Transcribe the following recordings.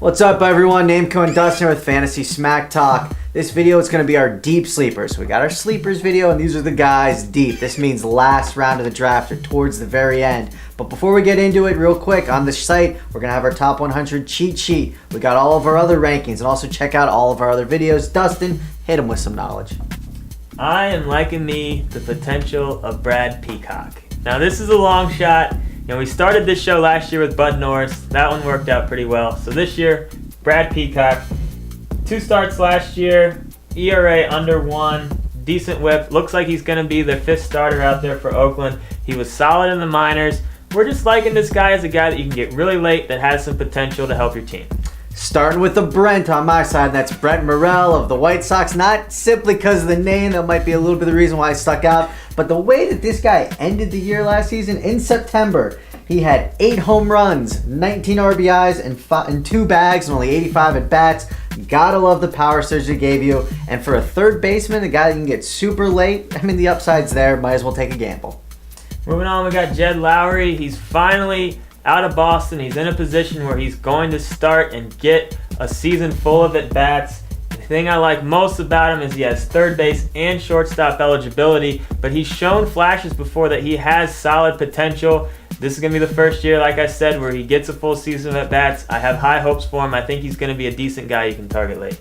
What's up, everyone? Namco and Dustin with Fantasy Smack Talk. This video is going to be our deep sleepers. So we got our sleepers video, and these are the guys deep. This means last round of the draft or towards the very end. But before we get into it, real quick, on the site, we're going to have our top 100 cheat sheet. We got all of our other rankings, and also check out all of our other videos. Dustin, hit them with some knowledge. I am liking the potential of Brad Peacock. Now, this is a long shot. We started this show last year with Bud Norris. That one worked out pretty well. So this year, Brad Peacock, 2 starts last year, ERA under 1, decent whip. Looks like he's going to be their 5th starter out there for Oakland. He was solid in the minors. We're just liking this guy as a guy that you can get really late that has some potential to help your team. Starting with the Brent on my side, that's Brent Morel of the White Sox. Not simply because of the name, that might be a little bit of the reason why I stuck out, but the way that this guy ended the year last season, in September, he had 8 home runs, 19 RBIs, and 2 bags, and only 85 at bats. Gotta love the power surge they gave you. And for a third baseman, a guy that can get super late, I mean, the upside's there. Might as well take a gamble. Moving on, we got Jed Lowrie. He's finally out of Boston. He's in a position where he's going to start and get a season full of at-bats. The thing I like most about him is he has third base and shortstop eligibility, but he's shown flashes before that he has solid potential. This is going to be the first year, like I said, where he gets a full season of at-bats. I have high hopes for him. I think he's going to be a decent guy you can target late.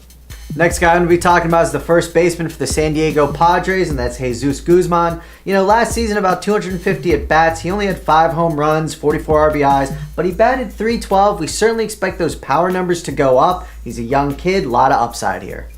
Next guy I'm going to be talking about is the first baseman for the San Diego Padres, and that's Jesus Guzman. Last season, about 250 at-bats. He only had 5 home runs, 44 RBIs, but he batted .312. We certainly expect those power numbers to go up. He's a young kid, a lot of upside here.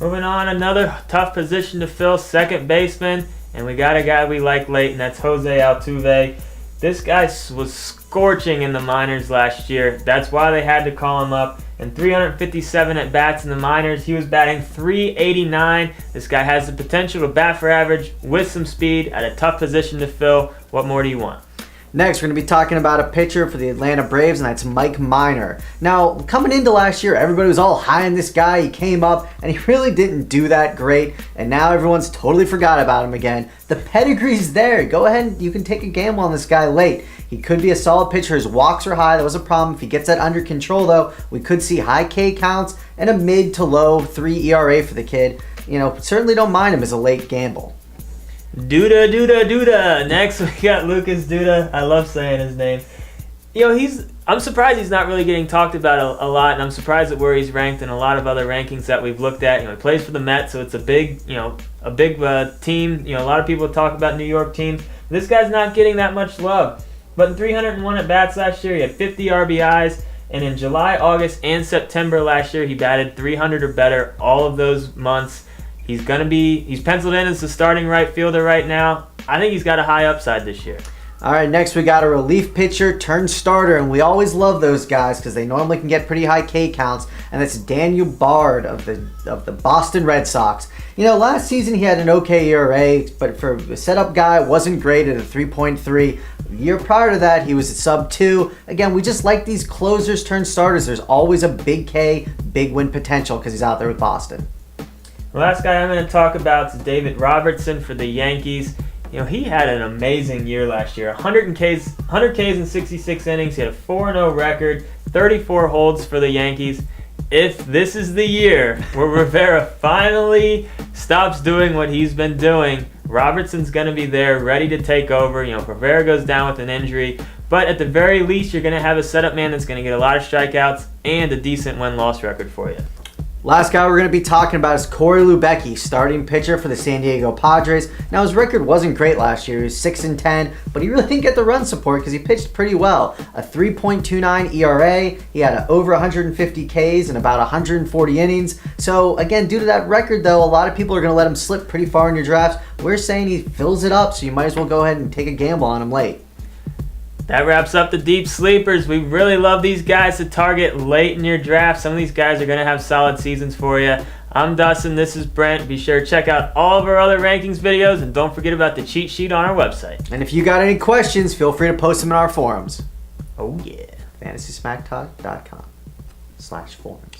Moving on, another tough position to fill, second baseman, and we got a guy we like late, and that's Jose Altuve. This guy was scorching in the minors last year. That's why they had to call him up. And 357 at-bats in the minors. He was batting .389. This guy has the potential to bat for average with some speed at a tough position to fill. What more do you want? Next, we're going to be talking about a pitcher for the Atlanta Braves, and that's Mike Minor. Now, coming into last year, everybody was all high on this guy. He came up, and he really didn't do that great, and now everyone's totally forgot about him again. The pedigree's there. Go ahead and you can take a gamble on this guy late. He could be a solid pitcher. His walks are high. That was a problem. If he gets that under control, though, we could see high K counts and a mid to low 3 ERA for the kid. Certainly don't mind him as a late gamble. Duda. Next, we got Lucas Duda. I love saying his name. I'm surprised he's not really getting talked about a lot, and I'm surprised at where he's ranked in a lot of other rankings that we've looked at. He plays for the Mets, so it's a big team. A lot of people talk about New York teams. This guy's not getting that much love. But in 301 at-bats last year, he had 50 RBIs, and in July, August, and September last year, he batted 300 or better all of those months. He's penciled in as the starting right fielder right now. I think he's got a high upside this year. All right, next we got a relief pitcher turned starter, and we always love those guys because they normally can get pretty high K counts, and that's Daniel Bard of the Boston Red Sox. Last season he had an okay ERA, but for a setup guy, wasn't great at a 3.3. The year prior to that, he was at sub 2. Again, we just like these closers turned starters. There's always a big K, big win potential because he's out there with Boston. The last guy I'm going to talk about is David Robertson for the Yankees. He had an amazing year last year. 100 Ks in 66 innings. He had a 4-0 record, 34 holds for the Yankees. If this is the year where Rivera finally stops doing what he's been doing, Robertson's going to be there, ready to take over. Rivera goes down with an injury. But at the very least, you're going to have a setup man that's going to get a lot of strikeouts and a decent win-loss record for you. Last guy we're going to be talking about is Cory Luebke, starting pitcher for the San Diego Padres. Now, his record wasn't great last year. He was 6-10, but he really didn't get the run support because he pitched pretty well. A 3.29 ERA. He had over 150 Ks and about 140 innings. So, again, due to that record, though, a lot of people are going to let him slip pretty far in your drafts. We're saying he fills it up, so you might as well go ahead and take a gamble on him late. That wraps up the deep sleepers. We really love these guys to target late in your draft. Some of these guys are going to have solid seasons for you. I'm Dustin. This is Brent. Be sure to check out all of our other rankings videos, and don't forget about the cheat sheet on our website. And if you got any questions, feel free to post them in our forums. Oh, yeah. FantasySmackTalk.com/forums.